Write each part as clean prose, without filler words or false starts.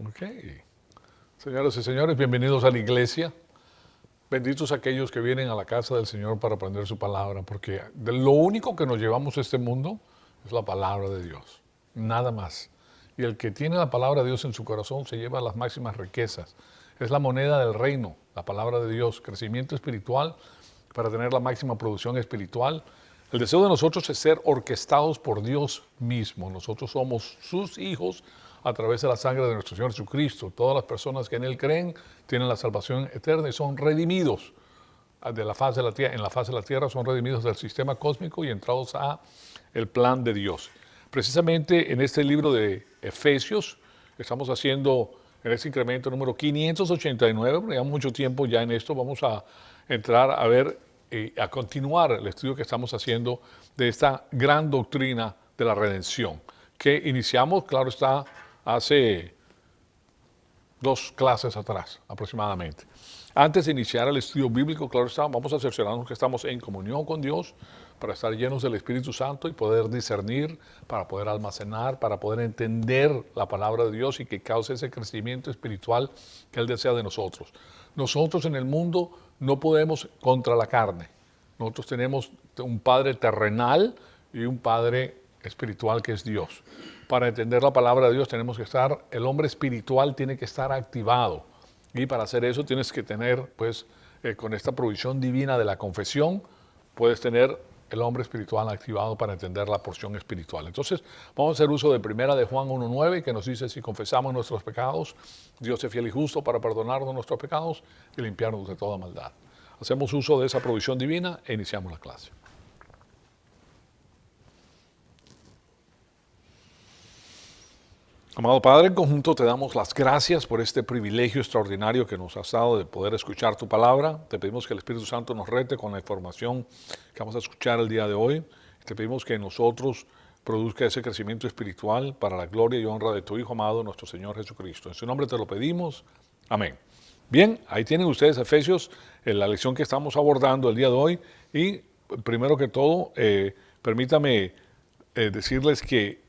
Ok. Señoras y señores, bienvenidos a la iglesia. Benditos aquellos que vienen a la casa del Señor para aprender su palabra, porque de lo único que nos llevamos a este mundo es la palabra de Dios, nada más. Y el que tiene la palabra de Dios en su corazón se lleva las máximas riquezas. Es la moneda del reino, la palabra de Dios, crecimiento espiritual para tener la máxima producción espiritual. El deseo de nosotros es ser orquestados por Dios mismo. Nosotros somos sus hijos a través de la sangre de nuestro Señor Jesucristo. Todas las personas que en Él creen tienen la salvación eterna y son redimidos de la faz de la tierra. En la faz de la tierra son redimidos del sistema cósmico y entrados a el plan de Dios. Precisamente en este libro de Efesios estamos haciendo en este incremento número 589, porque llevamos mucho tiempo ya en esto. Vamos a entrar a ver, a continuar el estudio que estamos haciendo de esta gran doctrina de la redención, que iniciamos, claro está, hace 2 clases atrás aproximadamente. Antes de iniciar el estudio bíblico, claro está, vamos a cerciorarnos que estamos en comunión con Dios para estar llenos del Espíritu Santo y poder discernir, para poder almacenar, para poder entender la palabra de Dios y que cause ese crecimiento espiritual que Él desea de nosotros. Nosotros en el mundo no podemos contra la carne. Nosotros tenemos un Padre terrenal y un Padre espiritual que es Dios. Para entender la palabra de Dios tenemos que estar, el hombre espiritual tiene que estar activado. Y para hacer eso tienes que tener, pues, con esta provisión divina de la confesión, puedes tener el hombre espiritual activado para entender la porción espiritual. Entonces, vamos a hacer uso de primera de Juan 1:9, que nos dice, si confesamos nuestros pecados, Dios es fiel y justo para perdonarnos nuestros pecados y limpiarnos de toda maldad. Hacemos uso de esa provisión divina e iniciamos la clase. Amado Padre, en conjunto te damos las gracias por este privilegio extraordinario que nos has dado de poder escuchar tu palabra. Te pedimos que el Espíritu Santo nos rete con la información que vamos a escuchar el día de hoy. Te pedimos que en nosotros produzca ese crecimiento espiritual para la gloria y honra de tu Hijo amado, nuestro Señor Jesucristo. En su nombre te lo pedimos. Amén. Bien, ahí tienen ustedes Efesios, la lección que estamos abordando el día de hoy. Y primero que todo, permítame decirles que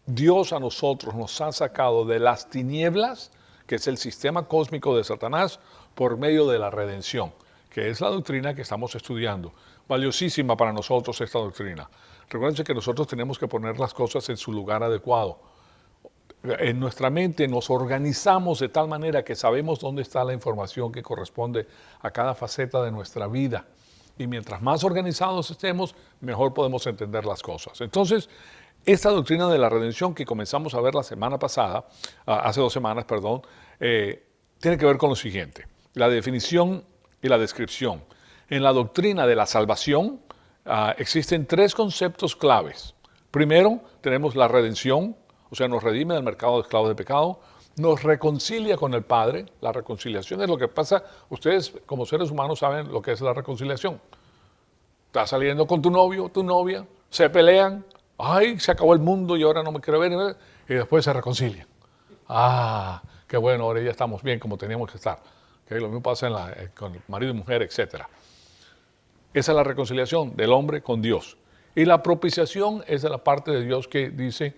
Dios a nosotros nos ha sacado de las tinieblas, que es el sistema cósmico de Satanás, por medio de la redención, que es la doctrina que estamos estudiando. Valiosísima para nosotros esta doctrina. Recuerden que nosotros tenemos que poner las cosas en su lugar adecuado. En nuestra mente nos organizamos de tal manera que sabemos dónde está la información que corresponde a cada faceta de nuestra vida. Y mientras más organizados estemos, mejor podemos entender las cosas. Entonces, esta doctrina de la redención que comenzamos a ver la semana pasada, hace 2 semanas, perdón, tiene que ver con lo siguiente: la definición y la descripción. En la doctrina de la salvación existen 3 conceptos claves. Primero, tenemos la redención, o sea, nos redime del mercado de esclavos de pecado, nos reconcilia con el Padre. La reconciliación es lo que pasa, ustedes como seres humanos saben lo que es la reconciliación. Estás saliendo con tu novio, tu novia, se pelean, ay, se acabó el mundo y ahora no me quiero ver, y después se reconcilian. Ah, qué bueno, ahora ya estamos bien como teníamos que estar. Lo mismo pasa con el marido y mujer, etc. Esa es la reconciliación del hombre con Dios. Y la propiciación es de la parte de Dios que dice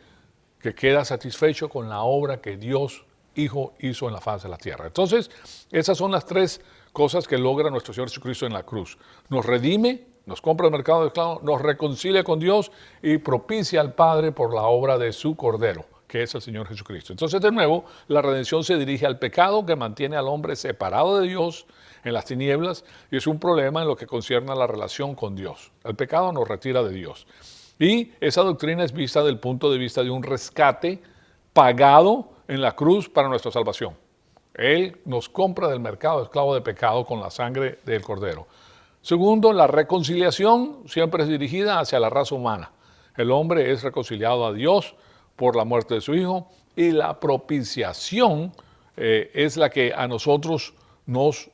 que queda satisfecho con la obra que Dios Hijo hizo en la faz de la tierra. Entonces, esas son las 3 cosas que logra nuestro Señor Jesucristo en la cruz. Nos redime, nos compra el mercado de esclavos, nos reconcilia con Dios y propicia al Padre por la obra de su Cordero, que es el Señor Jesucristo. Entonces, de nuevo, la redención se dirige al pecado que mantiene al hombre separado de Dios en las tinieblas y es un problema en lo que concierne a la relación con Dios. El pecado nos retira de Dios. Y esa doctrina es vista desde el punto de vista de un rescate pagado en la cruz para nuestra salvación. Él nos compra del mercado de esclavo de pecado con la sangre del Cordero. Segundo, la reconciliación siempre es dirigida hacia la raza humana. El hombre es reconciliado a Dios por la muerte de su Hijo y la propiciación es la que a nosotros nos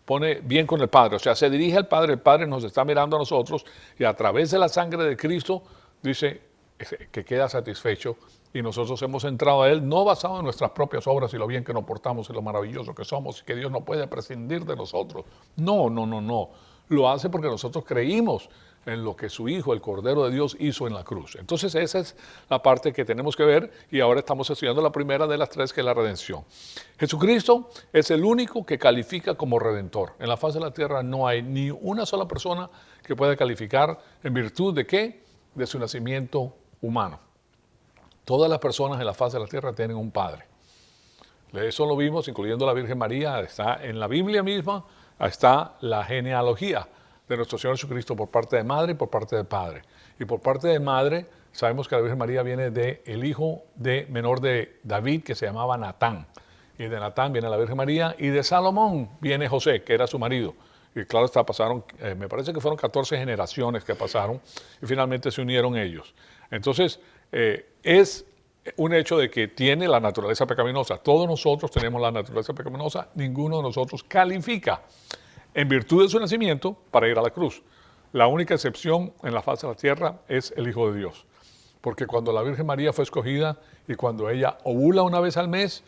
pone bien con el Padre. O sea, se dirige al Padre, el Padre nos está mirando a nosotros y a través de la sangre de Cristo dice que queda satisfecho y nosotros hemos entrado a Él no basado en nuestras propias obras y lo bien que nos portamos y lo maravilloso que somos y que Dios no puede prescindir de nosotros. No. Lo hace porque nosotros creímos en lo que su Hijo, el Cordero de Dios, hizo en la cruz. Entonces esa es la parte que tenemos que ver y ahora estamos estudiando la primera de las tres, que es la redención. Jesucristo es el único que califica como redentor. En la faz de la tierra no hay ni una sola persona que pueda calificar en virtud de ¿qué? De su nacimiento humano. Todas las personas en la faz de la tierra tienen un padre. Eso lo vimos, incluyendo la Virgen María. Está en la Biblia misma, está la genealogía de nuestro Señor Jesucristo por parte de madre y por parte de padre. Y por parte de madre, sabemos que la Virgen María viene del hijo menor de David, que se llamaba Natán. Y de Natán viene la Virgen María, y de Salomón viene José, que era su marido. Y claro está, pasaron, me parece que fueron 14 generaciones que pasaron, y finalmente se unieron ellos. Entonces, es un hecho de que tiene la naturaleza pecaminosa. Todos nosotros tenemos la naturaleza pecaminosa, ninguno de nosotros califica en virtud de su nacimiento para ir a la cruz. La única excepción en la faz de la tierra es el Hijo de Dios. Porque cuando la Virgen María fue escogida y cuando ella ovula una vez al mes,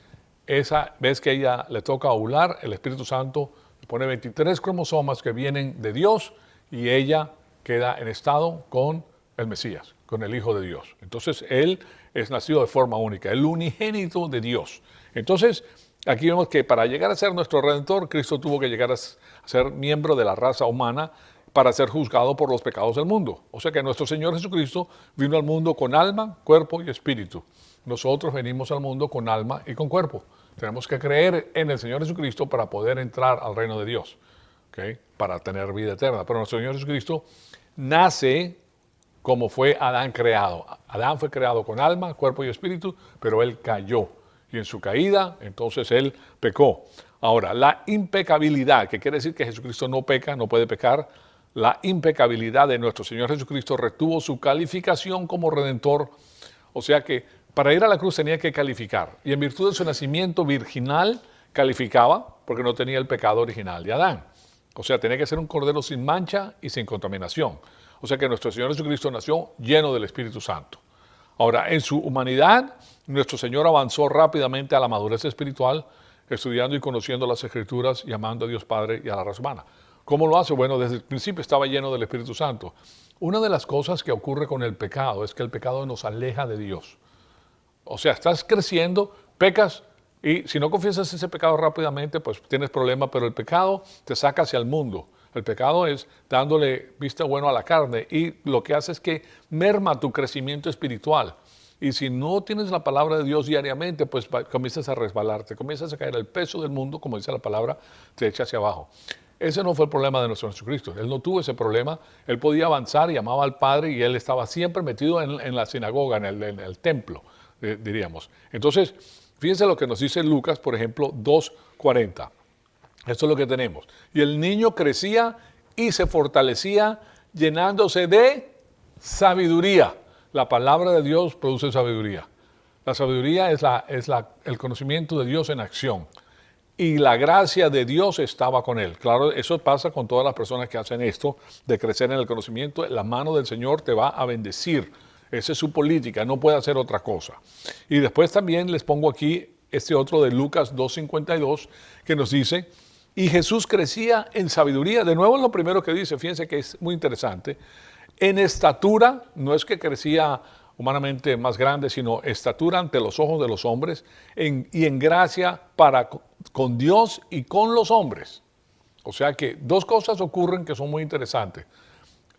esa vez que ella le toca ovular, el Espíritu Santo le pone 23 cromosomas que vienen de Dios y ella queda en estado con el Mesías, con el Hijo de Dios. Entonces Él es nacido de forma única, el unigénito de Dios. Entonces, aquí vemos que para llegar a ser nuestro Redentor, Cristo tuvo que llegar a ser miembro de la raza humana para ser juzgado por los pecados del mundo. O sea que nuestro Señor Jesucristo vino al mundo con alma, cuerpo y espíritu. Nosotros venimos al mundo con alma y con cuerpo. Tenemos que creer en el Señor Jesucristo para poder entrar al reino de Dios, ¿okay? Para tener vida eterna. Pero nuestro Señor Jesucristo nace como fue Adán creado. Adán fue creado con alma, cuerpo y espíritu, pero él cayó. Y en su caída, entonces él pecó. Ahora, la impecabilidad, que quiere decir que Jesucristo no peca, no puede pecar, la impecabilidad de nuestro Señor Jesucristo retuvo su calificación como Redentor. O sea que para ir a la cruz tenía que calificar. Y en virtud de su nacimiento virginal, calificaba porque no tenía el pecado original de Adán. O sea, tenía que ser un cordero sin mancha y sin contaminación. O sea que nuestro Señor Jesucristo nació lleno del Espíritu Santo. Ahora, en su humanidad, nuestro Señor avanzó rápidamente a la madurez espiritual, estudiando y conociendo las Escrituras y amando a Dios Padre y a la raza humana. ¿Cómo lo hace? Bueno, desde el principio estaba lleno del Espíritu Santo. Una de las cosas que ocurre con el pecado es que el pecado nos aleja de Dios. O sea, estás creciendo, pecas, y si no confiesas ese pecado rápidamente, pues tienes problemas, pero el pecado te saca hacia el mundo. El pecado es dándole visto bueno a la carne y lo que hace es que merma tu crecimiento espiritual. Y si no tienes la palabra de Dios diariamente, pues comienzas a resbalarte, comienzas a caer. El peso del mundo, como dice la palabra, te echa hacia abajo. Ese no fue el problema de nuestro Jesucristo. Él no tuvo ese problema. Él podía avanzar y amaba al Padre y él estaba siempre metido en la sinagoga, en el templo, diríamos. Entonces, fíjense lo que nos dice Lucas, por ejemplo, 2:40. Esto es lo que tenemos. Y el niño crecía y se fortalecía llenándose de sabiduría. La palabra de Dios produce sabiduría. La sabiduría es el conocimiento de Dios en acción. Y la gracia de Dios estaba con él. Claro, eso pasa con todas las personas que hacen esto, de crecer en el conocimiento. La mano del Señor te va a bendecir. Esa es su política, no puede hacer otra cosa. Y después también les pongo aquí este otro de Lucas 2:52, que nos dice: y Jesús crecía en sabiduría. De nuevo es lo primero que dice, fíjense que es muy interesante. En estatura, no es que crecía humanamente más grande, sino estatura ante los ojos de los hombres y en gracia con Dios y con los hombres. O sea que dos cosas ocurren que son muy interesantes.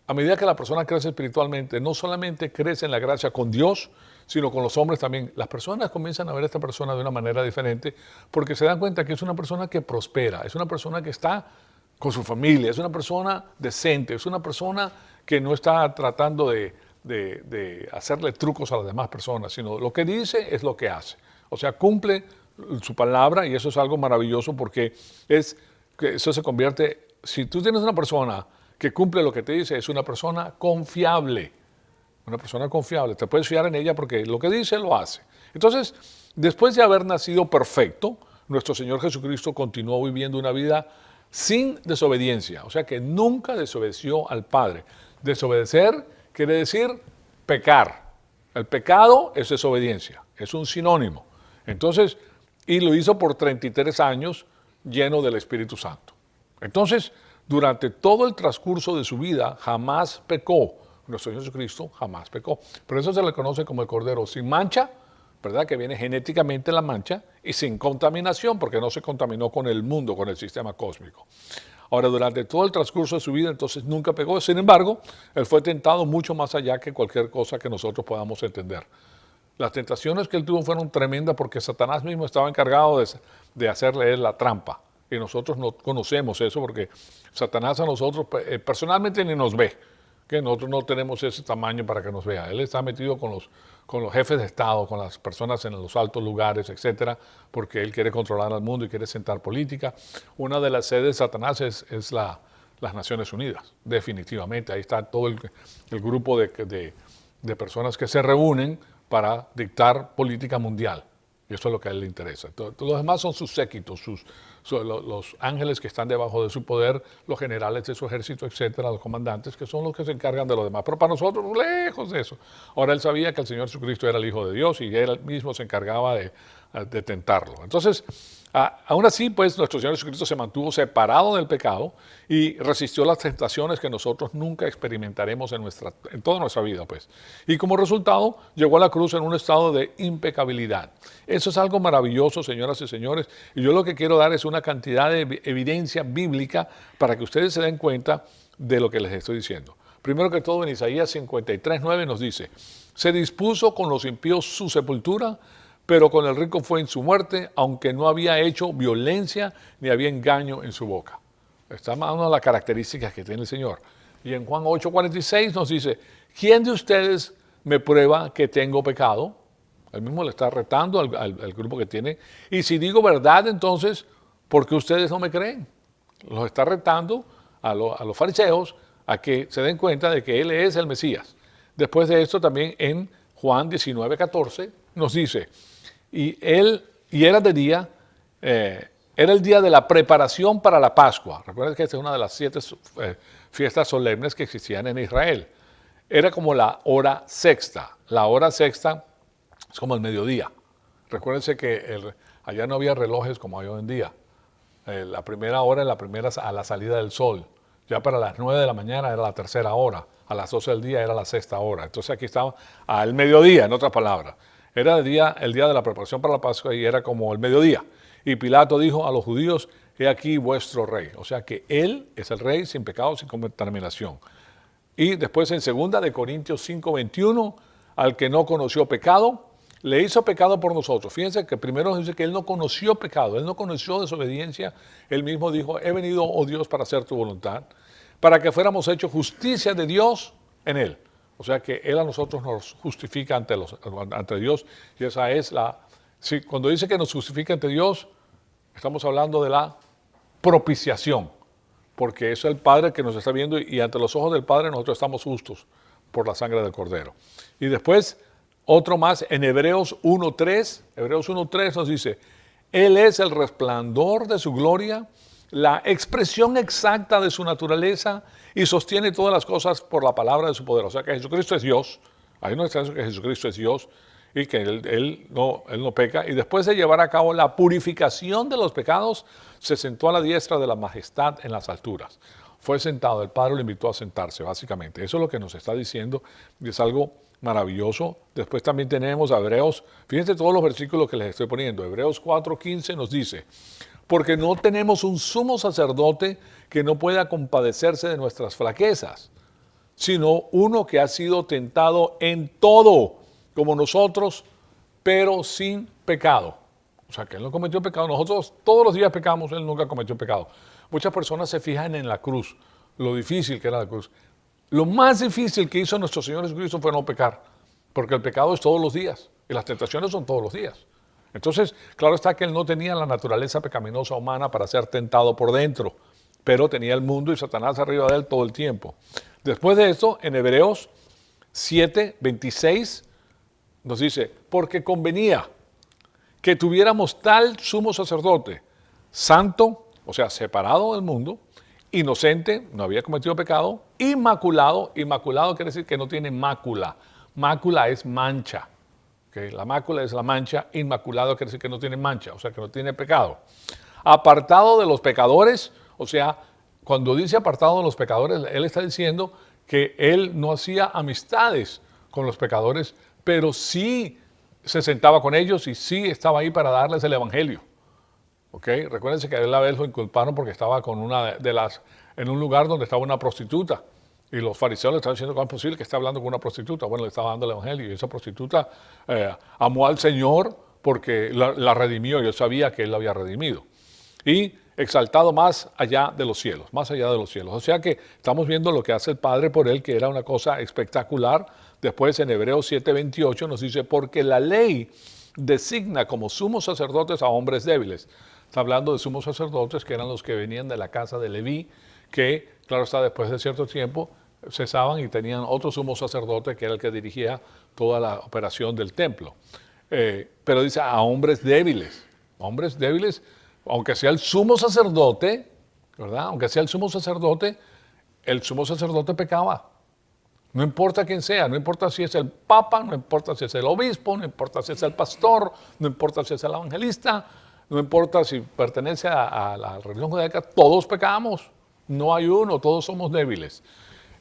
A medida que la persona crece espiritualmente, no solamente crece en la gracia con Dios, sino con los hombres también. Las personas comienzan a ver a esta persona de una manera diferente porque se dan cuenta que es una persona que prospera, es una persona que está con su familia, es una persona decente, es una persona que no está tratando de hacerle trucos a las demás personas, sino lo que dice es lo que hace. O sea, cumple su palabra y eso es algo maravilloso porque eso se convierte, si tú tienes una persona que cumple lo que te dice, es una persona confiable. Una persona confiable, te puedes fiar en ella porque lo que dice lo hace. Entonces, después de haber nacido perfecto, nuestro Señor Jesucristo continuó viviendo una vida sin desobediencia. O sea que nunca desobedeció al Padre. Desobedecer quiere decir pecar. El pecado es desobediencia, es un sinónimo. Entonces, y lo hizo por 33 años lleno del Espíritu Santo. Entonces, durante todo el transcurso de su vida jamás pecó. Nuestro Señor Jesucristo jamás pecó. Por eso se le conoce como el Cordero sin mancha, ¿verdad? Que viene genéticamente la mancha, y sin contaminación, porque no se contaminó con el mundo, con el sistema cósmico. Ahora, durante todo el transcurso de su vida, entonces nunca pecó. Sin embargo, él fue tentado mucho más allá que cualquier cosa que nosotros podamos entender. Las tentaciones que él tuvo fueron tremendas porque Satanás mismo estaba encargado de hacerle él la trampa. Y nosotros no conocemos eso porque Satanás a nosotros personalmente ni nos ve. Que nosotros no tenemos ese tamaño para que nos vea. Él está metido con los jefes de Estado, con las personas en los altos lugares, etcétera, porque él quiere controlar al mundo y quiere sentar política. Una de las sedes de Satanás es las Naciones Unidas, definitivamente. Ahí está todo el grupo de personas que se reúnen para dictar política mundial. Y eso es lo que a él le interesa. Los demás son sus séquitos, los ángeles que están debajo de su poder, los generales de su ejército, etcétera, los comandantes, que son los que se encargan de lo demás. Pero para nosotros, lejos de eso. Ahora él sabía que el Señor Jesucristo era el Hijo de Dios y él mismo se encargaba de tentarlo. Entonces, aún así, pues, nuestro Señor Jesucristo se mantuvo separado del pecado y resistió las tentaciones que nosotros nunca experimentaremos en toda nuestra vida, pues. Y como resultado, llegó a la cruz en un estado de impecabilidad. Eso es algo maravilloso, señoras y señores, y yo lo que quiero dar es una cantidad de evidencia bíblica para que ustedes se den cuenta de lo que les estoy diciendo. Primero que todo, en Isaías 53:9 nos dice: se dispuso con los impíos su sepultura, pero con el rico fue en su muerte, aunque no había hecho violencia ni había engaño en su boca. Está hablando de las características que tiene el Señor. Y en Juan 8:46 nos dice: ¿quién de ustedes me prueba que tengo pecado? Él mismo le está retando al grupo que tiene. Y si digo verdad, entonces, ¿por qué ustedes no me creen? Los está retando a los fariseos a que se den cuenta de que Él es el Mesías. Después de esto, también en Juan 19:14 nos dice: y era de día, era el día de la preparación para la Pascua. Recuerden que esta es una de las 7 fiestas solemnes que existían en Israel. Era como la hora sexta. La hora sexta es como el mediodía. Recuérdense que allá no había relojes como hay hoy en día. La primera hora es a la salida del sol. Ya para las 9 de la mañana era la tercera hora. A las 12 del día era la sexta hora. Entonces aquí estaba al mediodía, en otras palabras. Era el día de la preparación para la Pascua y era como el mediodía. Y Pilato dijo a los judíos: he aquí vuestro rey. O sea que él es el rey sin pecado, sin contaminación. Y después en 2 Corintios 5:21, al que no conoció pecado, le hizo pecado por nosotros. Fíjense que primero nos dice que él no conoció pecado, él no conoció desobediencia. Él mismo dijo: he venido, oh Dios, para hacer tu voluntad, para que fuéramos hechos justicia de Dios en él. O sea que él a nosotros nos justifica ante Dios. Y esa es cuando dice que nos justifica ante Dios, estamos hablando de la propiciación. Porque es el Padre que nos está viendo y ante los ojos del Padre nosotros estamos justos por la sangre del Cordero. Y después, otro más en Hebreos 1:3. Hebreos 1:3 nos dice: Él es el resplandor de su gloria, la expresión exacta de su naturaleza, y sostiene todas las cosas por la palabra de su poder. O sea que Jesucristo es Dios. Ahí no está eso, que Jesucristo es Dios y que él no peca. Y después de llevar a cabo la purificación de los pecados, se sentó a la diestra de la majestad en las alturas. Fue sentado, el Padre lo invitó a sentarse, básicamente. Eso es lo que nos está diciendo y es algo maravilloso. Después también tenemos a Hebreos, fíjense todos los versículos que les estoy poniendo. Hebreos 4:15 nos dice: porque no tenemos un sumo sacerdote que no pueda compadecerse de nuestras flaquezas, sino uno que ha sido tentado en todo, como nosotros, pero sin pecado. O sea, que él no cometió pecado. Nosotros todos los días pecamos, él nunca cometió pecado. Muchas personas se fijan en la cruz, lo difícil que era la cruz. Lo más difícil que hizo nuestro Señor Jesucristo fue no pecar, porque el pecado es todos los días y las tentaciones son todos los días. Entonces, claro está que él no tenía la naturaleza pecaminosa humana para ser tentado por dentro, pero tenía el mundo y Satanás arriba de él todo el tiempo. Después de esto, en Hebreos 7:26 nos dice: porque convenía que tuviéramos tal sumo sacerdote, santo, o sea, separado del mundo, inocente, no había cometido pecado, inmaculado. Inmaculado quiere decir que no tiene mácula. Mácula es mancha. ¿Okay? La mácula es la mancha. Inmaculado quiere decir que no tiene mancha, o sea, que no tiene pecado. Apartado de los pecadores, o sea, cuando dice apartado de los pecadores, él está diciendo que él no hacía amistades con los pecadores, pero sí se sentaba con ellos y sí estaba ahí para darles el evangelio. ¿Ok? Recuérdense que a él la vez lo inculparon porque estaba con en un lugar donde estaba una prostituta. Y los fariseos le estaban diciendo cómo es posible que esté hablando con una prostituta. Bueno, le estaba dando el evangelio y esa prostituta amó al Señor porque la redimió y él sabía que él la había redimido. Y exaltado más allá de los cielos, más allá de los cielos. O sea que estamos viendo lo que hace el Padre por él, que era una cosa espectacular. Después en Hebreos 7:28 nos dice, porque la ley designa como sumos sacerdotes a hombres débiles. Está hablando de sumos sacerdotes que eran los que venían de la casa de Leví, que, claro está, después de cierto tiempo cesaban y tenían otro sumo sacerdote que era el que dirigía toda la operación del templo. Pero dice a hombres débiles, aunque sea el sumo sacerdote, ¿verdad? Aunque sea el sumo sacerdote pecaba. No importa quién sea, no importa si es el papa, no importa si es el obispo, no importa si es el pastor, no importa si es el evangelista, no importa si pertenece a la religión judaica, todos pecamos. No hay uno, todos somos débiles.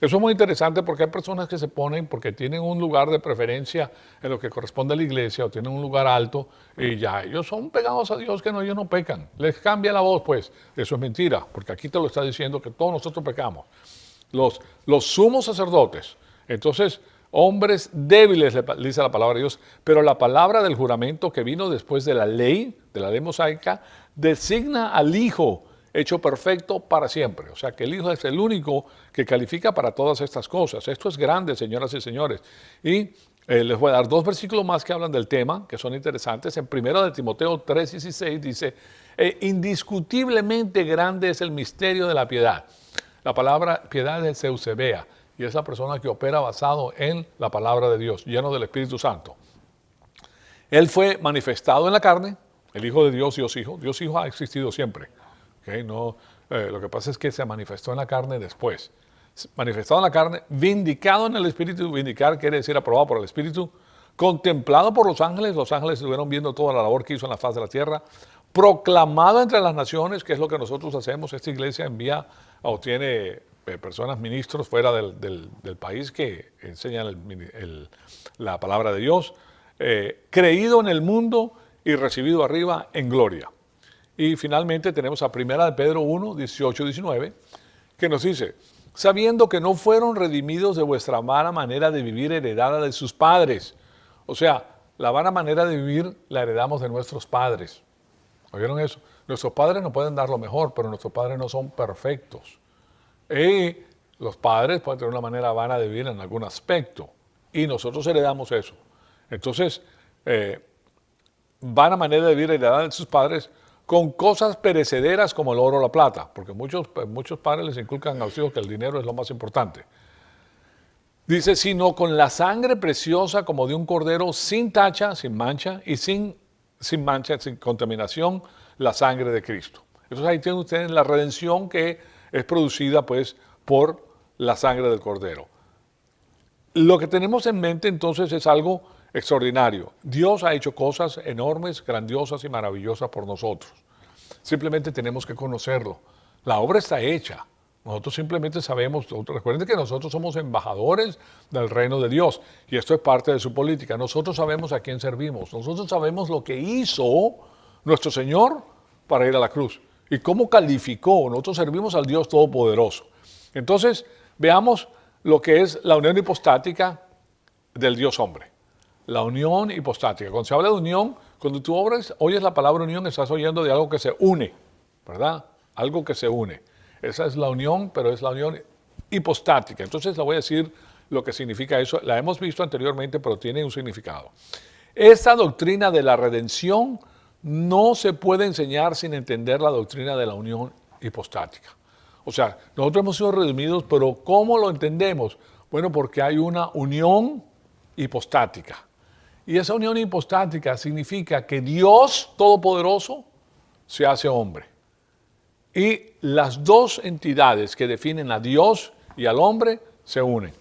Eso es muy interesante porque hay personas que se ponen porque tienen un lugar de preferencia en lo que corresponde a la iglesia o tienen un lugar alto y ya ellos son pegados a Dios, que no, ellos no pecan. Les cambia la voz, pues. Eso es mentira, porque aquí te lo está diciendo que todos nosotros pecamos. Los sumos sacerdotes, entonces, hombres débiles, le dice la palabra de Dios, pero la palabra del juramento que vino después de la ley mosaica, designa al Hijo hecho perfecto para siempre. O sea que el Hijo es el único que califica para todas estas cosas. Esto es grande, señoras y señores. Y les voy a dar 2 versículos más que hablan del tema, que son interesantes. En 1 de Timoteo 3:16 dice, indiscutiblemente grande es el misterio de la piedad. La palabra piedad es eusebea, y es la persona que opera basado en la palabra de Dios, lleno del Espíritu Santo. Él fue manifestado en la carne, el Hijo de Dios, Dios Hijo. Dios Hijo ha existido siempre. ¿Okay? No, lo que pasa es que se manifestó en la carne después. Manifestado en la carne, vindicado en el Espíritu, vindicar quiere decir aprobado por el Espíritu, contemplado por los ángeles estuvieron viendo toda la labor que hizo en la faz de la tierra, proclamado entre las naciones, que es lo que nosotros hacemos. Esta iglesia envía o tiene personas, ministros fuera del país que enseñan la palabra de Dios, creído en el mundo y recibido arriba en gloria. Y finalmente tenemos a 1 de Pedro 1, 18, 19, que nos dice, sabiendo que no fueron redimidos de vuestra mala manera de vivir heredada de sus padres. O sea, la vana manera de vivir la heredamos de nuestros padres. ¿Oyeron eso? Nuestros padres nos pueden dar lo mejor, pero nuestros padres no son perfectos. Y los padres pueden tener una manera vana de vivir en algún aspecto. Y nosotros heredamos eso. Entonces, vana manera de vivir heredada de sus padres con cosas perecederas como el oro o la plata. Porque muchos padres les inculcan a los hijos que el dinero es lo más importante. Dice, sino con la sangre preciosa como de un cordero sin tacha, sin mancha y sin mancha, sin contaminación, la sangre de Cristo. Entonces ahí tienen ustedes la redención que es producida pues por la sangre del cordero. Lo que tenemos en mente entonces es algo extraordinario. Dios ha hecho cosas enormes, grandiosas y maravillosas por nosotros. Simplemente tenemos que conocerlo. La obra está hecha. Nosotros simplemente sabemos, recuerden que nosotros somos embajadores del reino de Dios y esto es parte de su política. Nosotros sabemos a quién servimos, nosotros sabemos lo que hizo nuestro Señor para ir a la cruz y cómo calificó. Nosotros servimos al Dios Todopoderoso. Entonces, veamos lo que es la unión hipostática del Dios hombre. La unión hipostática. Cuando se habla de unión, cuando tú oyes la palabra unión, estás oyendo de algo que se une, ¿verdad? Algo que se une. Esa es la unión, pero es la unión hipostática. Entonces le voy a decir lo que significa eso. La hemos visto anteriormente, pero tiene un significado. Esta doctrina de la redención no se puede enseñar sin entender la doctrina de la unión hipostática. O sea, nosotros hemos sido redimidos, pero ¿cómo lo entendemos? Bueno, porque hay una unión hipostática. Y esa unión hipostática significa que Dios Todopoderoso se hace hombre. Y las dos entidades que definen a Dios y al hombre se unen.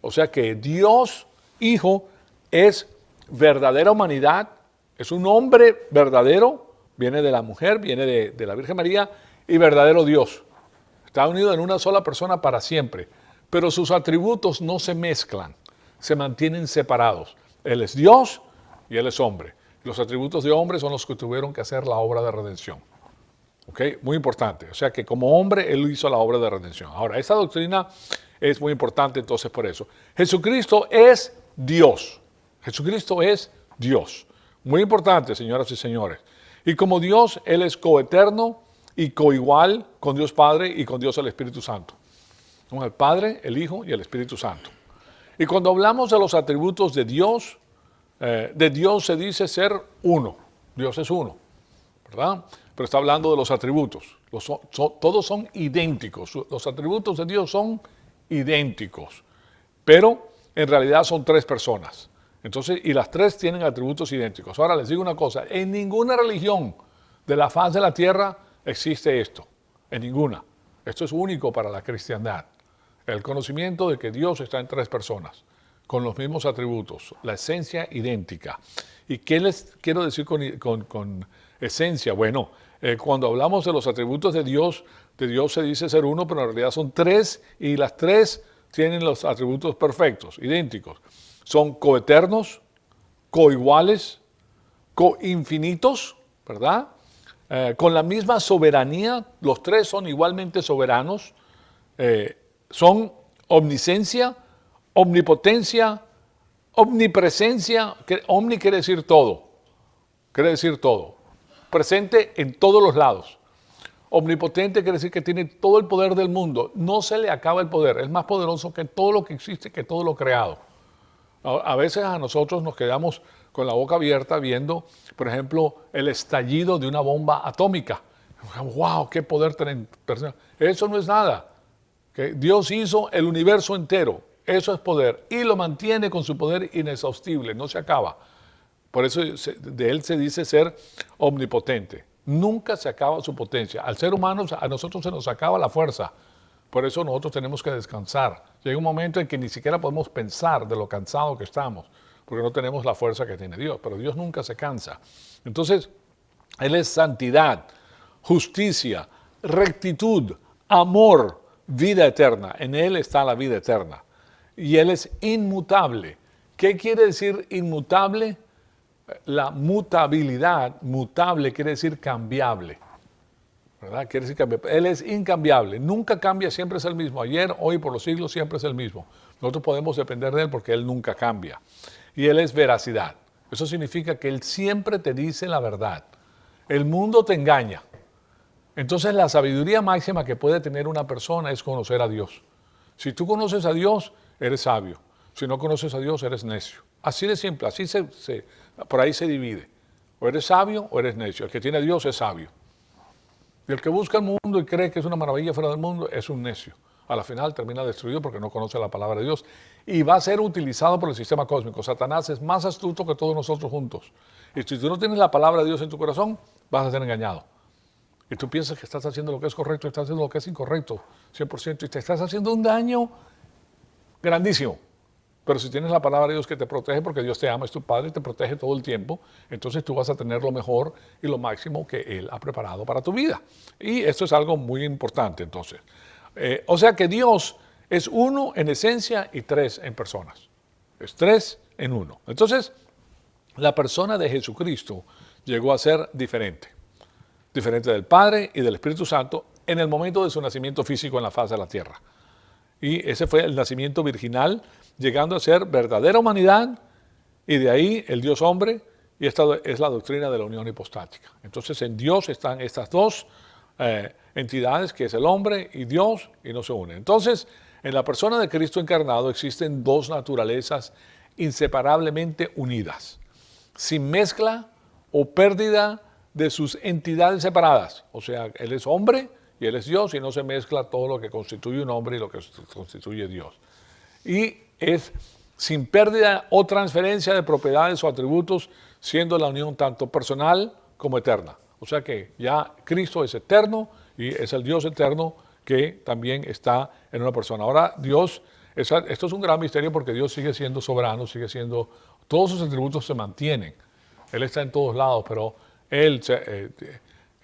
O sea que Dios Hijo es verdadera humanidad, es un hombre verdadero, viene de la mujer, viene de la Virgen María, y verdadero Dios. Está unido en una sola persona para siempre. Pero sus atributos no se mezclan, se mantienen separados. Él es Dios y Él es hombre. Los atributos de hombre son los que tuvieron que hacer la obra de redención. ¿Ok? Muy importante. O sea que como hombre Él hizo la obra de redención. Ahora, esta doctrina es muy importante entonces por eso. Jesucristo es Dios. Jesucristo es Dios. Muy importante, señoras y señores. Y como Dios, Él es coeterno y coigual con Dios Padre y con Dios el Espíritu Santo. Con el Padre, el Hijo y el Espíritu Santo. Y cuando hablamos de los atributos de Dios se dice ser uno. Dios es uno, ¿verdad? Pero está hablando de los atributos. Todos son idénticos. Los atributos de Dios son idénticos. Pero en realidad son tres personas. Entonces, y las tres tienen atributos idénticos. Ahora les digo una cosa. En ninguna religión de la faz de la tierra existe esto. En ninguna. Esto es único para la cristiandad. El conocimiento de que Dios está en tres personas, con los mismos atributos, la esencia idéntica. ¿Y qué les quiero decir con esencia? Bueno, cuando hablamos de los atributos de Dios se dice ser uno, pero en realidad son tres, y las tres tienen los atributos perfectos, idénticos. Son coeternos, coiguales, coinfinitos, ¿verdad? Con la misma soberanía, los tres son igualmente soberanos, son omnisciencia, omnipotencia, omnipresencia. Omni quiere decir todo, presente en todos los lados. Omnipotente quiere decir que tiene todo el poder del mundo, no se le acaba el poder, es más poderoso que todo lo que existe, que todo lo creado. A veces a nosotros nos quedamos con la boca abierta viendo, por ejemplo, el estallido de una bomba atómica. ¡Wow! ¡Qué poder tienen! Eso no es nada. ¿Okay? Dios hizo el universo entero. Eso es poder. Y lo mantiene con su poder inexhaustible. No se acaba. Por eso de Él se dice ser omnipotente. Nunca se acaba su potencia. Al ser humano, a nosotros se nos acaba la fuerza. Por eso nosotros tenemos que descansar. Llega un momento en que ni siquiera podemos pensar de lo cansado que estamos, porque no tenemos la fuerza que tiene Dios. Pero Dios nunca se cansa. Entonces, Él es santidad, justicia, rectitud, amor, vida eterna. En Él está la vida eterna. Y Él es inmutable. ¿Qué quiere decir inmutable? La mutabilidad, mutable quiere decir cambiable. ¿Verdad? Quiere decir cambiable. Él es incambiable, nunca cambia, siempre es el mismo. Ayer, hoy, por los siglos, siempre es el mismo. Nosotros podemos depender de Él porque Él nunca cambia. Y Él es veracidad. Eso significa que Él siempre te dice la verdad. El mundo te engaña. Entonces la sabiduría máxima que puede tener una persona es conocer a Dios. Si tú conoces a Dios, eres sabio. Si no conoces a Dios, eres necio. Así de simple, así por ahí se divide. O eres sabio o eres necio. El que tiene a Dios es sabio. Y el que busca el mundo y cree que es una maravilla fuera del mundo es un necio. A la final termina destruido porque no conoce la palabra de Dios. Y va a ser utilizado por el sistema cósmico. Satanás es más astuto que todos nosotros juntos. Y si tú no tienes la palabra de Dios en tu corazón, vas a ser engañado. Y tú piensas que estás haciendo lo que es correcto, estás haciendo lo que es incorrecto, 100%, y te estás haciendo un daño grandísimo. Pero si tienes la palabra de Dios que te protege, porque Dios te ama, es tu Padre y te protege todo el tiempo, entonces tú vas a tener lo mejor y lo máximo que Él ha preparado para tu vida. Y esto es algo muy importante, entonces. O sea que Dios es uno en esencia y tres en personas. Es tres en uno. Entonces, la persona de Jesucristo llegó a ser diferente. Diferente del Padre y del Espíritu Santo en el momento de su nacimiento físico en la faz de la tierra. Y ese fue el nacimiento virginal, llegando a ser verdadera humanidad, y de ahí el Dios hombre, y esta es la doctrina de la unión hipostática. Entonces en Dios están estas dos entidades, que es el hombre y Dios, y no se unen. Entonces, en la persona de Cristo encarnado existen dos naturalezas inseparablemente unidas, sin mezcla o pérdida de sus entidades separadas. O sea, Él es hombre y Él es Dios, y no se mezcla todo lo que constituye un hombre y lo que constituye Dios. Y es sin pérdida o transferencia de propiedades o atributos, siendo la unión tanto personal como eterna. O sea que ya Cristo es eterno y es el Dios eterno que también está en una persona. Ahora Dios, esto es un gran misterio porque Dios sigue siendo soberano, sigue siendo, todos sus atributos se mantienen. Él está en todos lados, pero Él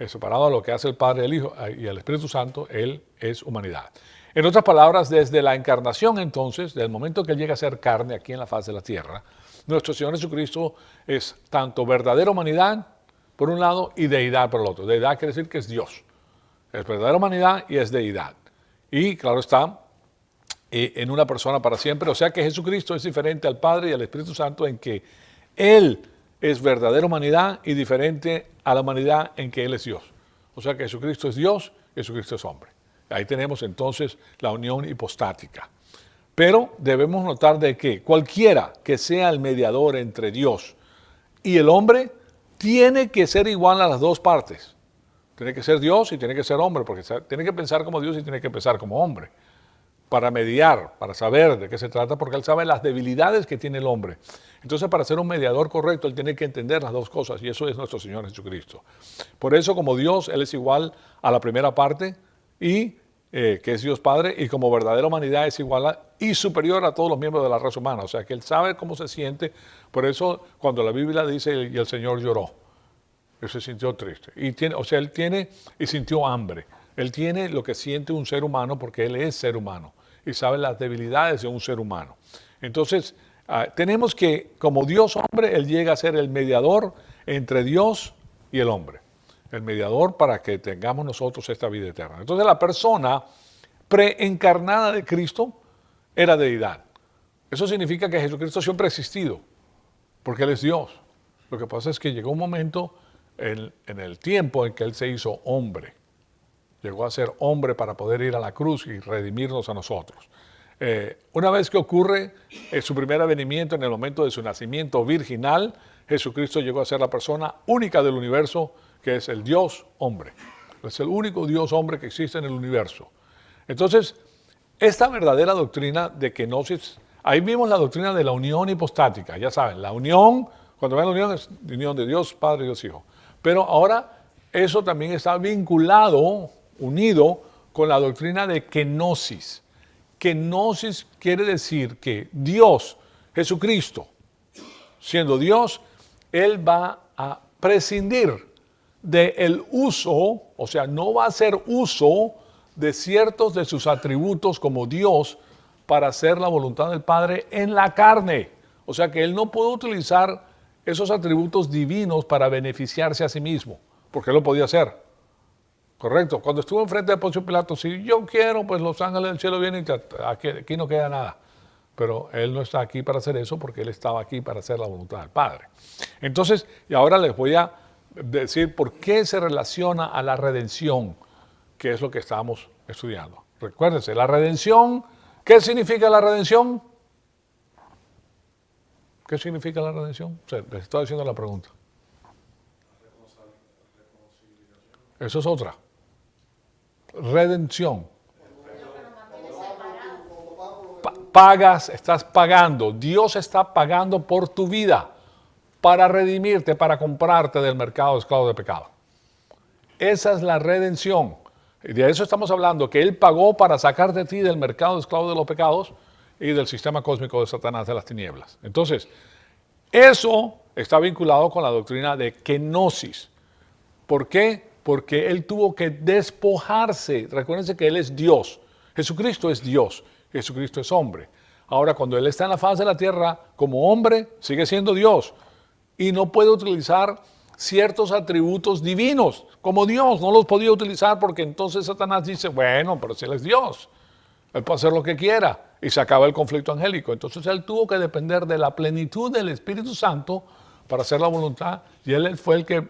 separado a lo que hace el Padre, el Hijo y el Espíritu Santo, Él es humanidad. En otras palabras, desde la encarnación entonces, desde el momento que Él llega a ser carne aquí en la faz de la tierra, nuestro Señor Jesucristo es tanto verdadera humanidad, por un lado, y deidad por el otro. Deidad quiere decir que es Dios. Es verdadera humanidad y es deidad. Y claro está, en una persona para siempre. O sea que Jesucristo es diferente al Padre y al Espíritu Santo en que Él es verdadera humanidad y diferente a la humanidad en que Él es Dios. O sea que Jesucristo es Dios, Jesucristo es hombre. Ahí tenemos entonces la unión hipostática. Pero debemos notar de que cualquiera que sea el mediador entre Dios y el hombre, tiene que ser igual a las dos partes. Tiene que ser Dios y tiene que ser hombre, porque tiene que pensar como Dios y tiene que pensar como hombre. Para mediar, para saber de qué se trata, porque Él sabe las debilidades que tiene el hombre. Entonces, para ser un mediador correcto, Él tiene que entender las dos cosas, y eso es nuestro Señor Jesucristo. Por eso, como Dios, Él es igual a la primera parte, y que es Dios Padre, y como verdadera humanidad es igual y superior a todos los miembros de la raza humana. O sea, que Él sabe cómo se siente. Por eso, cuando la Biblia dice, y el Señor lloró, Él se sintió triste. Él tiene y sintió hambre. Él tiene lo que siente un ser humano, porque Él es ser humano y sabe las debilidades de un ser humano. Entonces, tenemos que, como Dios hombre, Él llega a ser el mediador entre Dios y el hombre. El mediador para que tengamos nosotros esta vida eterna. Entonces, la persona preencarnada de Cristo era deidad. Eso significa que Jesucristo siempre ha existido, porque Él es Dios. Lo que pasa es que llegó un momento en el tiempo en que Él se hizo hombre. Llegó a ser hombre para poder ir a la cruz y redimirnos a nosotros. Una vez que ocurre su primer avenimiento en el momento de su nacimiento virginal, Jesucristo llegó a ser la persona única del universo, que es el Dios hombre. Es el único Dios hombre que existe en el universo. Entonces, esta verdadera doctrina de kenosis, ahí vimos la doctrina de la unión hipostática. Ya saben, la unión, cuando ven la unión, es la unión de Dios Padre y Dios Hijo. Pero ahora eso también está vinculado, unido con la doctrina de kenosis. Kenosis quiere decir que Dios, Jesucristo, siendo Dios, Él va a prescindir del uso, o sea, no va a hacer uso de ciertos de sus atributos como Dios para hacer la voluntad del Padre en la carne. O sea que Él no puede utilizar esos atributos divinos para beneficiarse a sí mismo, porque Él lo podía hacer. Correcto. Cuando estuvo enfrente de Poncio Pilato, si yo quiero, pues los ángeles del cielo vienen y aquí no queda nada. Pero Él no está aquí para hacer eso, porque Él estaba aquí para hacer la voluntad del Padre. Entonces, y ahora les voy a decir por qué se relaciona a la redención, que es lo que estamos estudiando. Recuérdense, la redención, ¿qué significa la redención? ¿Qué significa la redención? O sea, les estoy haciendo la pregunta. Eso es otra. Redención. Pagas, estás pagando. Dios está pagando por tu vida para redimirte, para comprarte del mercado esclavo de pecado. Esa es la redención. Y de eso estamos hablando, que Él pagó para sacarte de ti del mercado esclavo de los pecados y del sistema cósmico de Satanás de las tinieblas. Entonces, eso está vinculado con la doctrina de kenosis. ¿Por qué? Porque Él tuvo que despojarse. Recuérdense que Él es Dios. Jesucristo es Dios. Jesucristo es hombre. Ahora, cuando Él está en la faz de la tierra como hombre, sigue siendo Dios. Y no puede utilizar ciertos atributos divinos. Como Dios, no los podía utilizar porque entonces Satanás dice, bueno, pero si Él es Dios, Él puede hacer lo que quiera. Y se acaba el conflicto angélico. Entonces Él tuvo que depender de la plenitud del Espíritu Santo para hacer la voluntad. Y Él fue el que...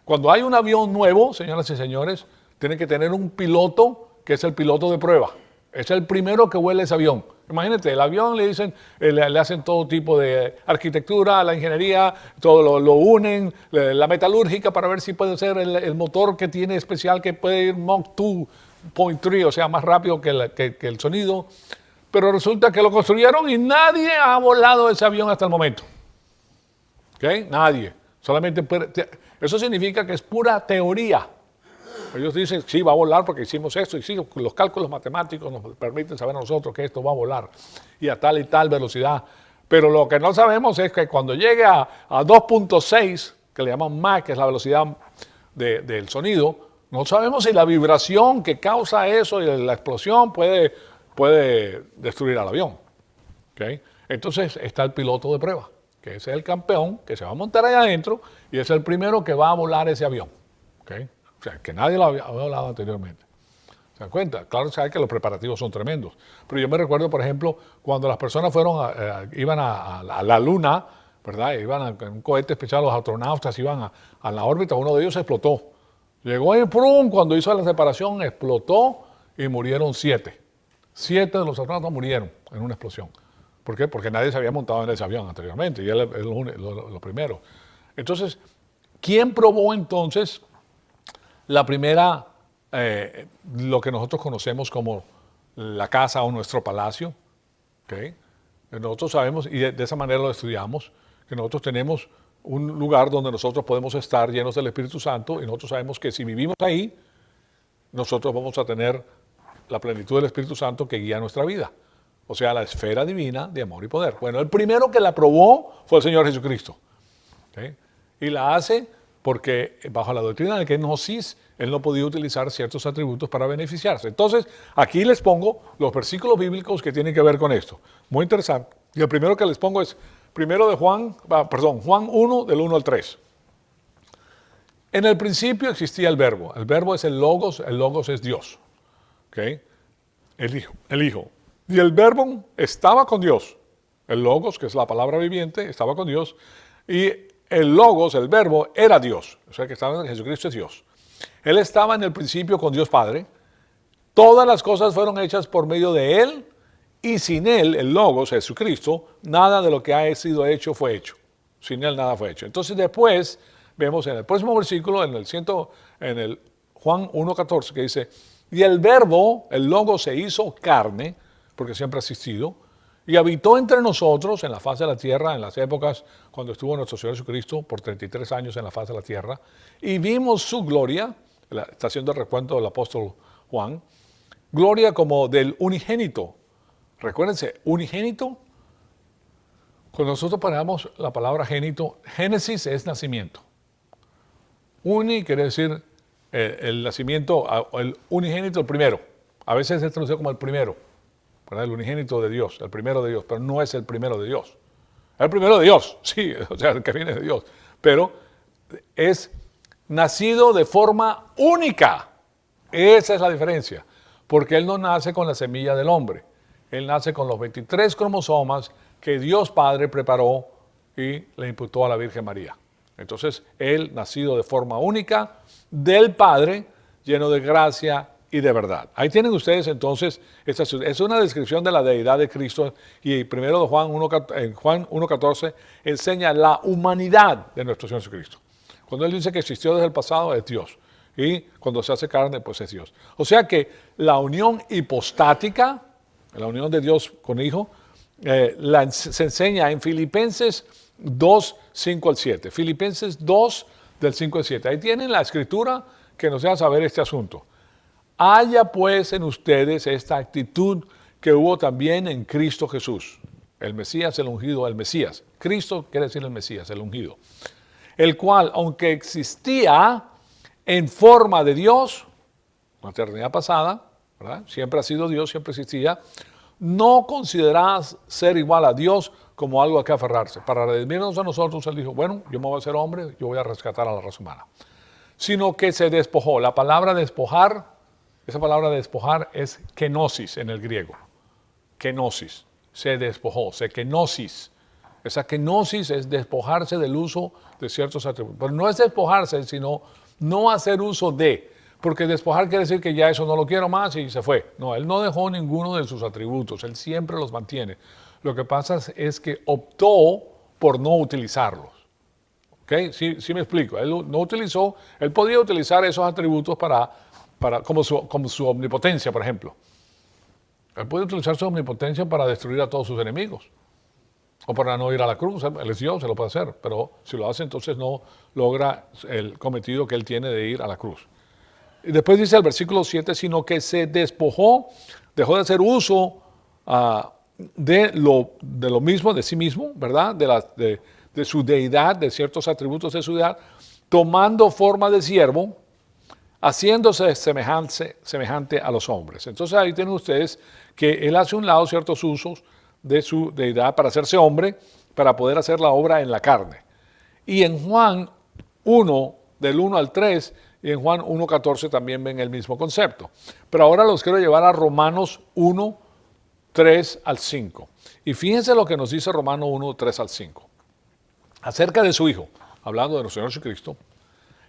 Cuando hay un avión nuevo, señoras y señores, tiene que tener un piloto que es el piloto de prueba. Es el primero que vuela ese avión. Imagínate, el avión le dicen, le hacen todo tipo de arquitectura, la ingeniería, todo lo unen, la metalúrgica para ver si puede ser el motor que tiene especial que puede ir Mach 2.3, o sea, más rápido que el sonido. Pero resulta que lo construyeron y nadie ha volado ese avión hasta el momento. ¿Ok? Nadie. Solamente eso significa que es pura teoría. Ellos dicen, sí, va a volar porque hicimos esto, y sí, los cálculos matemáticos nos permiten saber a nosotros que esto va a volar, y a tal y tal velocidad. Pero lo que no sabemos es que cuando llegue a 2.6, que le llaman Mach, que es la velocidad del sonido, no sabemos si la vibración que causa eso y la explosión puede destruir al avión. ¿Okay? Entonces está el piloto de prueba, que es el campeón que se va a montar allá adentro y es el primero que va a volar ese avión. ¿Okay? O sea, que nadie lo había volado anteriormente. ¿Se dan cuenta? Claro, sabe que los preparativos son tremendos. Pero yo me recuerdo, por ejemplo, cuando las personas iban a la Luna, ¿verdad? Iban en un cohete especial, los astronautas iban a la órbita, uno de ellos explotó. Llegó en ¡prum! Cuando hizo la separación, explotó y murieron 7. 7 de los astronautas murieron en una explosión. ¿Por qué? Porque nadie se había montado en ese avión anteriormente y él es lo primero. Entonces, ¿quién probó entonces la primera, lo que nosotros conocemos como la casa o nuestro palacio? ¿Okay? Nosotros sabemos, y de esa manera lo estudiamos, que nosotros tenemos un lugar donde nosotros podemos estar llenos del Espíritu Santo y nosotros sabemos que si vivimos ahí, nosotros vamos a tener la plenitud del Espíritu Santo que guía nuestra vida. O sea, la esfera divina de amor y poder. Bueno, el primero que la probó fue el Señor Jesucristo. ¿Okay? Y la hace porque bajo la doctrina de kenosis, él no podía utilizar ciertos atributos para beneficiarse. Entonces, aquí les pongo los versículos bíblicos que tienen que ver con esto. Muy interesante. Y el primero que les pongo es Juan 1, del 1 al 3. En el principio existía el verbo es el logos es Dios. ¿Okay? El hijo. Y el verbo estaba con Dios. El logos, que es la palabra viviente, estaba con Dios. Y el logos, el verbo, era Dios. O sea que estaba en Jesucristo es Dios. Él estaba en el principio con Dios Padre. Todas las cosas fueron hechas por medio de Él. Y sin Él, el logos, Jesucristo, nada de lo que ha sido hecho fue hecho. Sin Él nada fue hecho. Entonces después vemos en el próximo versículo, en el Juan 1:14, que dice, y el verbo, el logos, se hizo carne, porque siempre ha existido, y habitó entre nosotros en la faz de la tierra, en las épocas cuando estuvo nuestro Señor Jesucristo por 33 años en la faz de la tierra, y vimos su gloria, está haciendo el recuento del apóstol Juan, gloria como del unigénito. Recuérdense, unigénito, cuando nosotros ponemos la palabra génito, génesis es nacimiento. Uni quiere decir el nacimiento, el unigénito, el primero. A veces se traduce como el primero, ¿verdad? El unigénito de Dios, el primero de Dios, pero no es el primero de Dios. El primero de Dios, sí, o sea, el que viene de Dios, pero es nacido de forma única. Esa es la diferencia, porque Él no nace con la semilla del hombre. Él nace con los 23 cromosomas que Dios Padre preparó y le imputó a la Virgen María. Entonces, Él, nacido de forma única, del Padre, lleno de gracia y de verdad. Ahí tienen ustedes entonces, esta es una descripción de la deidad de Cristo y primero de Juan 1:14 enseña la humanidad de nuestro Señor Jesucristo. Cuando Él dice que existió desde el pasado, es Dios. Y cuando se hace carne, pues es Dios. O sea que la unión hipostática, la unión de Dios con Hijo, se enseña en Filipenses 2, 5 al 7. Filipenses 2, del 5 al 7. Ahí tienen la escritura que nos deja saber este asunto. Haya pues en ustedes esta actitud que hubo también en Cristo Jesús. El Mesías, el ungido, el Mesías. Cristo quiere decir el Mesías, el ungido. El cual, aunque existía en forma de Dios, la eternidad pasada, ¿verdad? Siempre ha sido Dios, siempre existía, no consideraba ser igual a Dios como algo a que aferrarse. Para redimirnos a nosotros, Él dijo, bueno, yo me voy a hacer hombre, yo voy a rescatar a la raza humana. Sino que se despojó. La palabra despojar, esa palabra despojar es kenosis en el griego. Kenosis. Se despojó, se kenosis. Esa kenosis es despojarse del uso de ciertos atributos. Pero no es despojarse, sino no hacer uso de. Porque despojar quiere decir que ya eso no lo quiero más y se fue. No, Él no dejó ninguno de sus atributos, Él siempre los mantiene. Lo que pasa es que optó por no utilizarlos. ¿Ok? Sí me explico. Él no utilizó, Él podía utilizar esos atributos como su omnipotencia, por ejemplo. Él puede utilizar su omnipotencia para destruir a todos sus enemigos. O para no ir a la cruz, Él es Dios, se lo puede hacer. Pero si lo hace, entonces no logra el cometido que Él tiene de ir a la cruz. Y después dice el versículo 7, sino que se despojó, dejó de hacer uso de lo mismo, de sí mismo, ¿verdad? De su deidad, de ciertos atributos de su deidad, tomando forma de siervo, haciéndose semejante a los hombres. Entonces ahí tienen ustedes que él hace un lado ciertos usos de su deidad para hacerse hombre, para poder hacer la obra en la carne. Y en Juan 1, del 1 al 3, y en Juan 1:14 también ven el mismo concepto. Pero ahora los quiero llevar a Romanos 1, 3 al 5. Y fíjense lo que nos dice Romanos 1, 3 al 5. Acerca de su Hijo, hablando de nuestro Señor Jesucristo,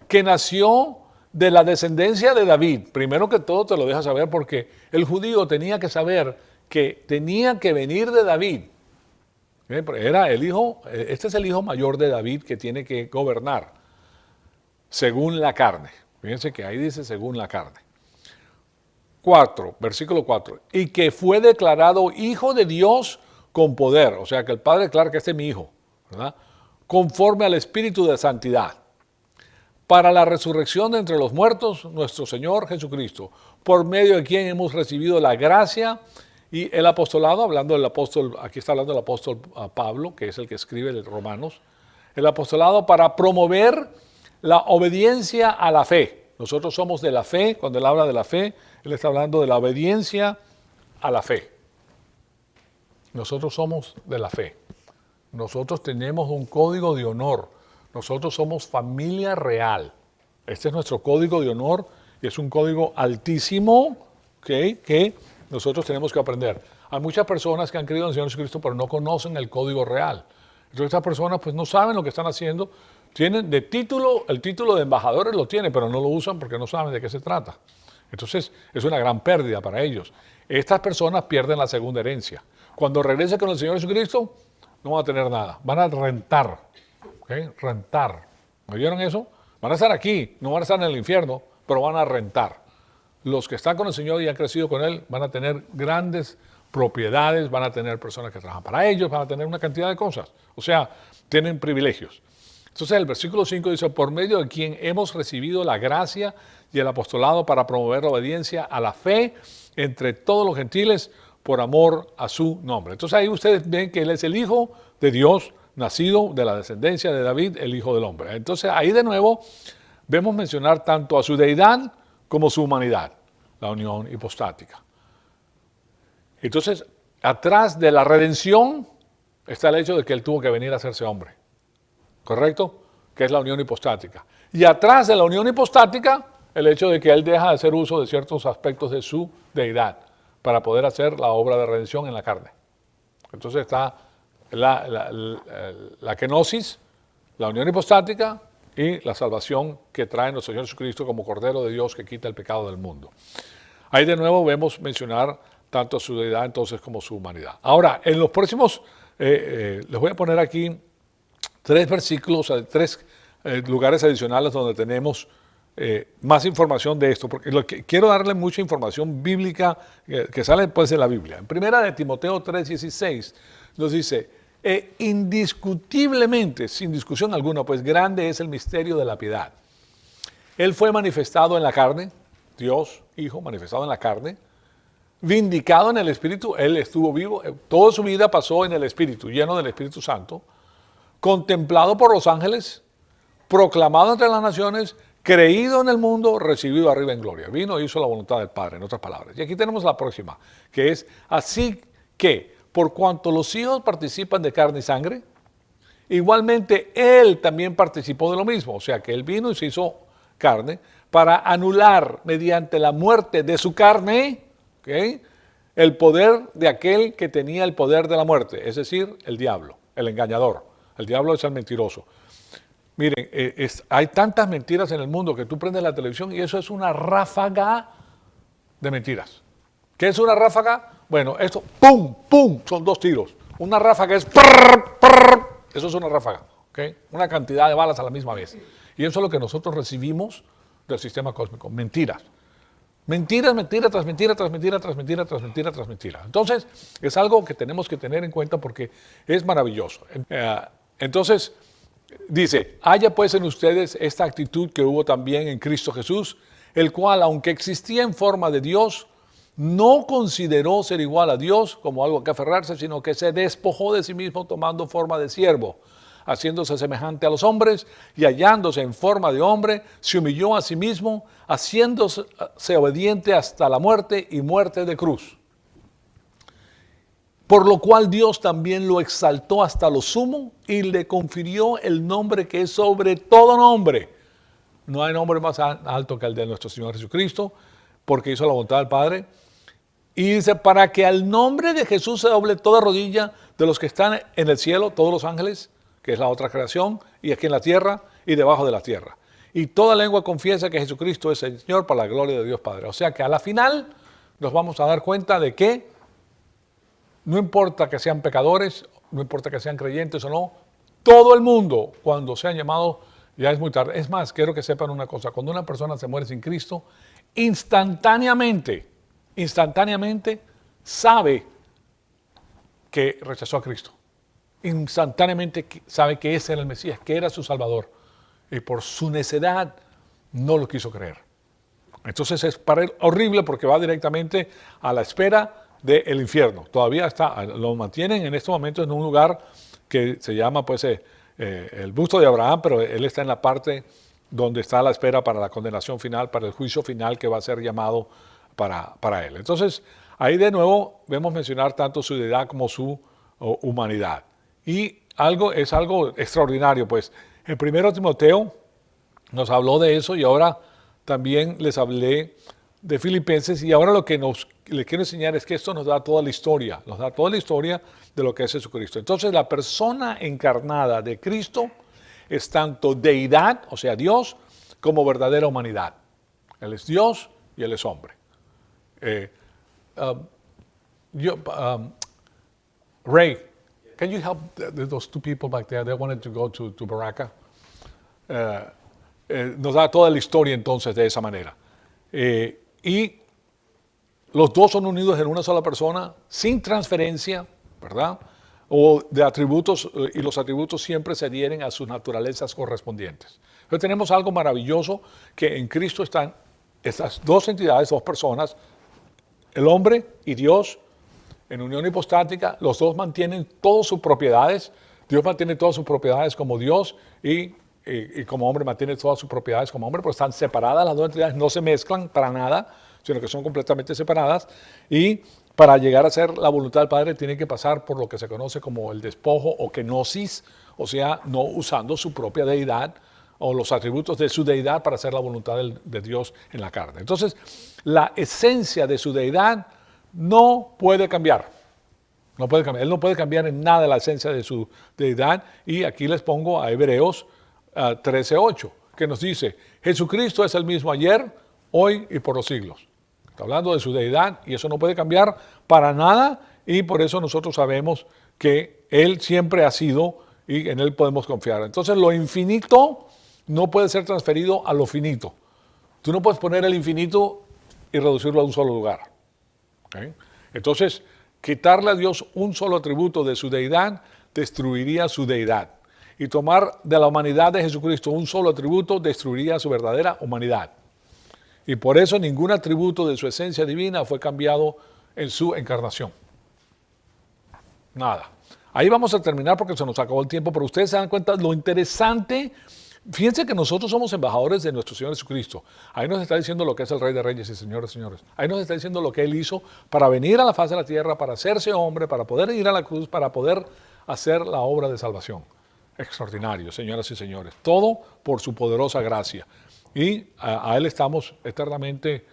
que nació de la descendencia de David. Primero que todo te lo deja saber porque el judío tenía que saber que tenía que venir de David. Era el hijo, este es el hijo mayor de David que tiene que gobernar según la carne. Fíjense que ahí dice según la carne. 4, versículo 4. Y que fue declarado hijo de Dios con poder. O sea que el Padre declara que este es mi hijo, ¿verdad? Conforme al Espíritu de santidad. Para la resurrección de entre los muertos, nuestro Señor Jesucristo, por medio de quien hemos recibido la gracia y el apostolado, hablando del apóstol, aquí está hablando del apóstol Pablo, que es el que escribe de Romanos, el apostolado para promover la obediencia a la fe. Nosotros somos de la fe, cuando él habla de la fe, él está hablando de la obediencia a la fe. Nosotros somos de la fe. Nosotros tenemos un código de honor. Nosotros somos familia real. Este es nuestro código de honor y es un código altísimo que nosotros tenemos que aprender. Hay muchas personas que han creído en el Señor Jesucristo pero no conocen el código real. Entonces estas personas pues no saben lo que están haciendo. Tienen de título, el título de embajadores lo tienen, pero no lo usan porque no saben de qué se trata. Entonces es una gran pérdida para ellos. Estas personas pierden la segunda herencia. Cuando regresen con el Señor Jesucristo no van a tener nada, van a rentar. Rentar. ¿Me oyeron eso? Van a estar aquí, no van a estar en el infierno, pero van a rentar. Los que están con el Señor y han crecido con Él van a tener grandes propiedades, van a tener personas que trabajan para ellos, van a tener una cantidad de cosas. O sea, tienen privilegios. Entonces el versículo 5 dice, por medio de quien hemos recibido la gracia y el apostolado para promover la obediencia a la fe entre todos los gentiles por amor a su nombre. Entonces ahí ustedes ven que Él es el Hijo de Dios, nacido de la descendencia de David, el Hijo del Hombre. Entonces ahí de nuevo vemos mencionar tanto a su deidad como su humanidad, la unión hipostática. Entonces, atrás de la redención está el hecho de que Él tuvo que venir a hacerse hombre, ¿correcto? Que es la unión hipostática. Y atrás de la unión hipostática, el hecho de que Él deja de hacer uso de ciertos aspectos de su deidad para poder hacer la obra de redención en la carne. Entonces está la kenosis, la unión hipostática y la salvación que trae nuestro Señor Jesucristo como Cordero de Dios que quita el pecado del mundo. Ahí de nuevo vemos mencionar tanto su deidad entonces como su humanidad. Ahora, en los próximos, les voy a poner aquí 3 versículos, 3 lugares adicionales donde tenemos más información de esto, porque quiero darle mucha información bíblica que sale pues de la Biblia. En primera de Timoteo 3:16 nos dice, indiscutiblemente, sin discusión alguna, pues grande es el misterio de la piedad. Él fue manifestado en la carne, Dios, Hijo, manifestado en la carne, vindicado en el Espíritu, Él estuvo vivo, toda su vida pasó en el Espíritu, lleno del Espíritu Santo, contemplado por los ángeles, proclamado entre las naciones, creído en el mundo, recibido arriba en gloria. Vino e hizo la voluntad del Padre, en otras palabras. Y aquí tenemos la próxima, que es, así que, por cuanto los hijos participan de carne y sangre, igualmente Él también participó de lo mismo. O sea, que Él vino y se hizo carne para anular mediante la muerte de su carne, ¿okay?, el poder de aquel que tenía el poder de la muerte, es decir, el diablo, el engañador. El diablo es el mentiroso. Miren, hay tantas mentiras en el mundo que tú prendes la televisión y eso es una ráfaga de mentiras. ¿Qué es una ráfaga? Bueno, esto, ¡pum! ¡Pum! Son 2 tiros. Una ráfaga es ¡prr! ¡Prr! Eso es una ráfaga, ¿okay? Una cantidad de balas a la misma vez. Y eso es lo que nosotros recibimos del sistema cósmico, mentiras. Mentiras, mentira tras mentira, tras mentira, tras mentira, tras mentira, tras mentira. Entonces, es algo que tenemos que tener en cuenta porque es maravilloso. Entonces, dice, haya pues en ustedes esta actitud que hubo también en Cristo Jesús, el cual, aunque existía en forma de Dios, no consideró ser igual a Dios como algo que aferrarse, sino que se despojó de sí mismo tomando forma de siervo, haciéndose semejante a los hombres y hallándose en forma de hombre, se humilló a sí mismo, haciéndose obediente hasta la muerte y muerte de cruz. Por lo cual Dios también lo exaltó hasta lo sumo y le confirió el nombre que es sobre todo nombre. No hay nombre más alto que el de nuestro Señor Jesucristo, porque hizo la voluntad del Padre. Y dice, para que al nombre de Jesús se doble toda rodilla de los que están en el cielo, todos los ángeles, que es la otra creación, y aquí en la tierra y debajo de la tierra. Y toda lengua confiesa que Jesucristo es el Señor para la gloria de Dios Padre. O sea que a la final nos vamos a dar cuenta de que no importa que sean pecadores, no importa que sean creyentes o no, todo el mundo, cuando sean llamados, ya es muy tarde. Es más, quiero que sepan una cosa, cuando una persona se muere sin Cristo, instantáneamente sabe que rechazó a Cristo. Instantáneamente sabe que ese era el Mesías, que era su Salvador. Y por su necedad no lo quiso creer. Entonces es para él horrible porque va directamente a la espera del infierno. Todavía lo mantienen en este momento en un lugar que se llama pues el busto de Abraham, pero él está en la parte donde está a la espera para la condenación final, para el juicio final que va a ser llamado para él. Entonces, ahí de nuevo vemos mencionar tanto su deidad como su humanidad. Y es algo extraordinario, pues. El 1 Timoteo nos habló de eso y ahora también les hablé de Filipenses y ahora lo que les quiero enseñar es que esto nos da toda la historia, de lo que es Jesucristo. Entonces, la persona encarnada de Cristo es tanto deidad, o sea, Dios, como verdadera humanidad. Él es Dios y Él es hombre. Ray, can you help those two people back there? They wanted to go to Baraka. Nos da toda la historia entonces de esa manera. Y los dos son unidos en una sola persona, sin transferencia, ¿verdad? O de atributos, y los atributos siempre se adhieren a sus naturalezas correspondientes. Entonces tenemos algo maravilloso, que en Cristo están estas dos entidades, dos personas, el hombre y Dios, en unión hipostática. Los dos mantienen todas sus propiedades. Dios mantiene todas sus propiedades como Dios y como hombre mantiene todas sus propiedades como hombre, pero están separadas las dos entidades, no se mezclan para nada, sino que son completamente separadas. Y para llegar a ser la voluntad del Padre tiene que pasar por lo que se conoce como el despojo o kenosis, o sea, no usando su propia deidad o los atributos de su deidad para hacer la voluntad de Dios en la carne. Entonces, la esencia de su deidad no puede cambiar. No puede cambiar. Él no puede cambiar en nada la esencia de su deidad. Y aquí les pongo a Hebreos 13:8, que nos dice, Jesucristo es el mismo ayer, hoy y por los siglos. Está hablando de su deidad y eso no puede cambiar para nada, y por eso nosotros sabemos que Él siempre ha sido y en Él podemos confiar. Entonces lo infinito no puede ser transferido a lo finito. Tú no puedes poner el infinito y reducirlo a un solo lugar. ¿Okay? Entonces, quitarle a Dios un solo atributo de su deidad destruiría su deidad. Y tomar de la humanidad de Jesucristo un solo atributo destruiría su verdadera humanidad. Y por eso ningún atributo de su esencia divina fue cambiado en su encarnación. Nada. Ahí vamos a terminar porque se nos acabó el tiempo, pero ustedes se dan cuenta lo interesante. Fíjense que nosotros somos embajadores de nuestro Señor Jesucristo. Ahí nos está diciendo lo que es el Rey de Reyes y Señor de Señores. Ahí nos está diciendo lo que Él hizo para venir a la faz de la tierra, para hacerse hombre, para poder ir a la cruz, para poder hacer la obra de salvación. Extraordinario, señoras y señores. Todo por su poderosa gracia. Y a Él estamos eternamente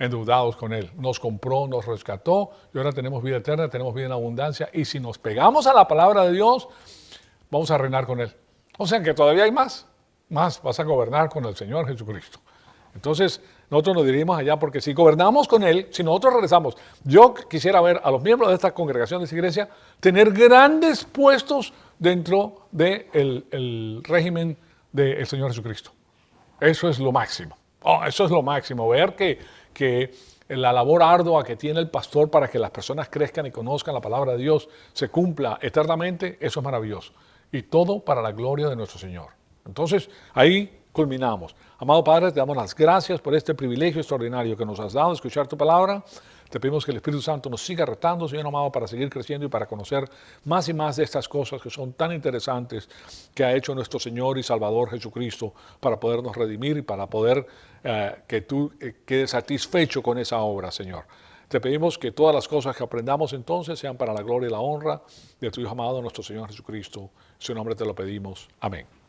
endeudados con Él. Nos compró, nos rescató y ahora tenemos vida eterna, tenemos vida en abundancia. Y si nos pegamos a la palabra de Dios, vamos a reinar con Él. O sea que todavía hay más vas a gobernar con el Señor Jesucristo. Entonces, nosotros nos dirigimos allá porque si gobernamos con Él, si nosotros regresamos, yo quisiera ver a los miembros de esta congregación, de esta iglesia, tener grandes puestos dentro del régimen del Señor Jesucristo. Eso es lo máximo. Eso es lo máximo. Ver que la labor ardua que tiene el pastor para que las personas crezcan y conozcan la palabra de Dios se cumpla eternamente, eso es maravilloso. Y todo para la gloria de nuestro Señor. Entonces, ahí culminamos. Amado Padre, te damos las gracias por este privilegio extraordinario que nos has dado de escuchar tu palabra. Te pedimos que el Espíritu Santo nos siga retando, Señor amado, para seguir creciendo y para conocer más y más de estas cosas que son tan interesantes que ha hecho nuestro Señor y Salvador Jesucristo para podernos redimir y para poder que tú quedes satisfecho con esa obra, Señor. Te pedimos que todas las cosas que aprendamos entonces sean para la gloria y la honra de tu Hijo amado, nuestro Señor Jesucristo. En su nombre te lo pedimos. Amén.